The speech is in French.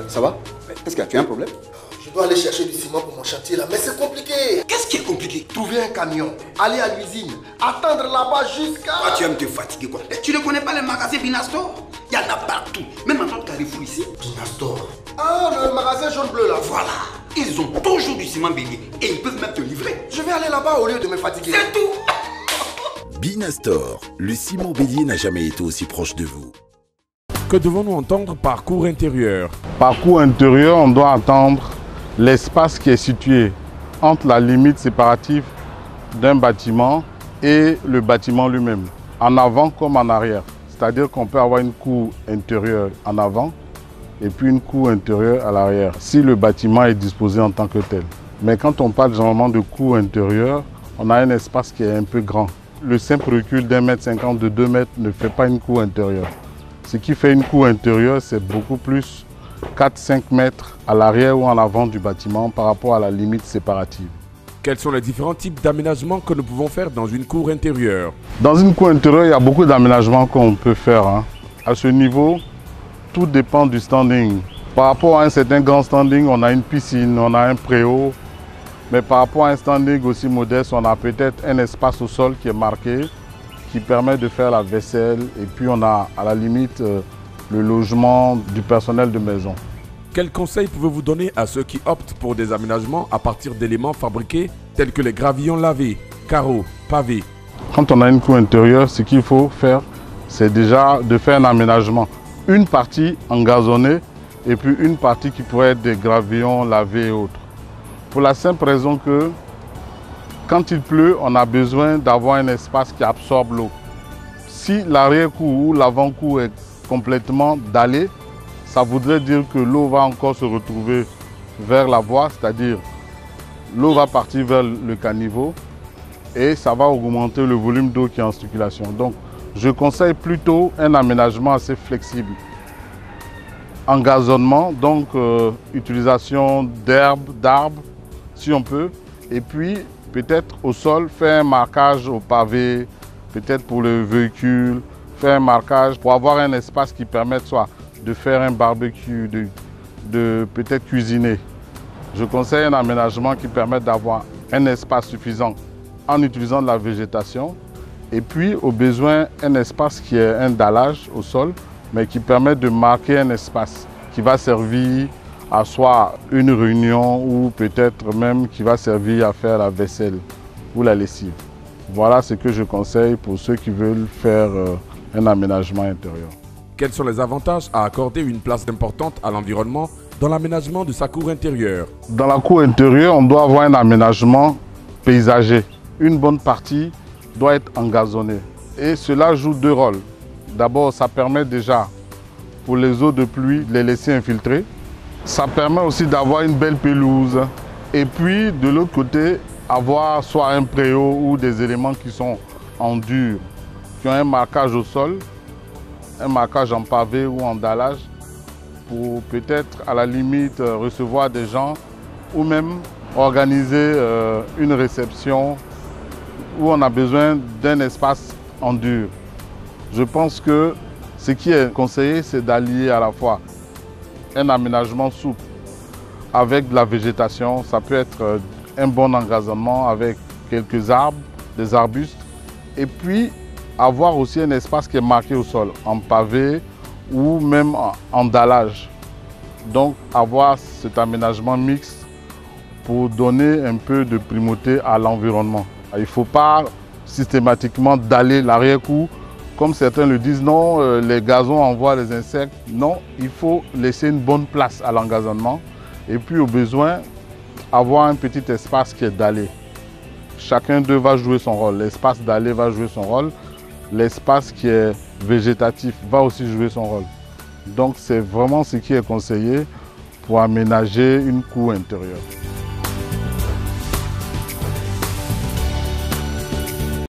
Ça va? Est-ce que tu as un problème? Je dois aller chercher du ciment pour mon chantier là, mais c'est compliqué. Qu'est-ce qui est compliqué? Trouver un camion, aller à l'usine, attendre là-bas jusqu'à... Toi, tu aimes te fatiguer quoi? Tu ne connais pas les magasins Binastor? Il y en a partout, même en tant que Carrefour ici. Binastor. Ah, le magasin jaune-bleu là. Voilà, ils ont toujours du ciment bélier et ils peuvent même te livrer. Je vais aller là-bas au lieu de me fatiguer. C'est tout. Binastor, le ciment bélier n'a jamais été aussi proche de vous. Que devons-nous entendre par cour intérieur? Par cour intérieur, on doit entendre l'espace qui est situé entre la limite séparative d'un bâtiment et le bâtiment lui-même, en avant comme en arrière. C'est-à-dire qu'on peut avoir une cour intérieure en avant et puis une cour intérieure à l'arrière, si le bâtiment est disposé en tant que tel. Mais quand on parle généralement de cour intérieure, on a un espace qui est un peu grand. Le simple recul d'1,50 m, de 2 mètres ne fait pas une cour intérieure. Ce qui fait une cour intérieure, c'est beaucoup plus 4-5 mètres à l'arrière ou en avant du bâtiment par rapport à la limite séparative. Quels sont les différents types d'aménagements que nous pouvons faire dans une cour intérieure? Dans une cour intérieure, il y a beaucoup d'aménagements qu'on peut faire. À ce niveau, tout dépend du standing. Par rapport à un certain grand standing, on a une piscine, on a un préau. Mais par rapport à un standing aussi modeste, on a peut-être un espace au sol qui est marqué, qui permet de faire la vaisselle. Et puis on a à la limite le logement du personnel de maison. Quels conseils pouvez-vous donner à ceux qui optent pour des aménagements à partir d'éléments fabriqués tels que les gravillons lavés, carreaux, pavés? Quand on a une cour intérieure, ce qu'il faut faire, c'est déjà de faire un aménagement. Une partie en gazonné et puis une partie qui pourrait être des gravillons lavés et autres. Pour la simple raison que quand il pleut, on a besoin d'avoir un espace qui absorbe l'eau. Si l'arrière-cour ou l'avant-cour est complètement dallé, ça voudrait dire que l'eau va encore se retrouver vers la voie, c'est-à-dire l'eau va partir vers le caniveau et ça va augmenter le volume d'eau qui est en circulation. Donc, je conseille plutôt un aménagement assez flexible. Engazonnement, donc utilisation d'arbres, si on peut, et puis peut-être au sol, faire un marquage au pavé, peut-être pour le véhicule, faire un marquage pour avoir un espace qui permette soit de faire un barbecue, de peut-être cuisiner. Je conseille un aménagement qui permette d'avoir un espace suffisant en utilisant de la végétation et puis au besoin un espace qui est un dallage au sol mais qui permet de marquer un espace qui va servir à soit une réunion ou peut-être même qui va servir à faire la vaisselle ou la lessive. Voilà ce que je conseille pour ceux qui veulent faire un aménagement intérieur. Quels sont les avantages à accorder une place importante à l'environnement dans l'aménagement de sa cour intérieure? Dans la cour intérieure, on doit avoir un aménagement paysager. Une bonne partie doit être engazonnée. Et cela joue deux rôles. D'abord, ça permet déjà pour les eaux de pluie de les laisser infiltrer. Ça permet aussi d'avoir une belle pelouse. Et puis, de l'autre côté, avoir soit un préau ou des éléments qui sont en dur, qui ont un marquage au sol, un marquage en pavé ou en dallage pour peut-être à la limite recevoir des gens ou même organiser une réception où on a besoin d'un espace en dur. Je pense que ce qui est conseillé, c'est d'allier à la fois un aménagement souple avec de la végétation. Ça peut être un bon engazonnement avec quelques arbres, des arbustes et puis avoir aussi un espace qui est marqué au sol, en pavé ou même en dallage. Donc avoir cet aménagement mixte pour donner un peu de primauté à l'environnement. Il ne faut pas systématiquement daller l'arrière-cour, comme certains le disent, non, les gazons envoient les insectes. Non, il faut laisser une bonne place à l'engazonnement et puis au besoin, avoir un petit espace qui est dallé. Chacun d'eux va jouer son rôle. L'espace dallé va jouer son rôle. L'espace qui est végétatif va aussi jouer son rôle. Donc c'est vraiment ce qui est conseillé pour aménager une cour intérieure.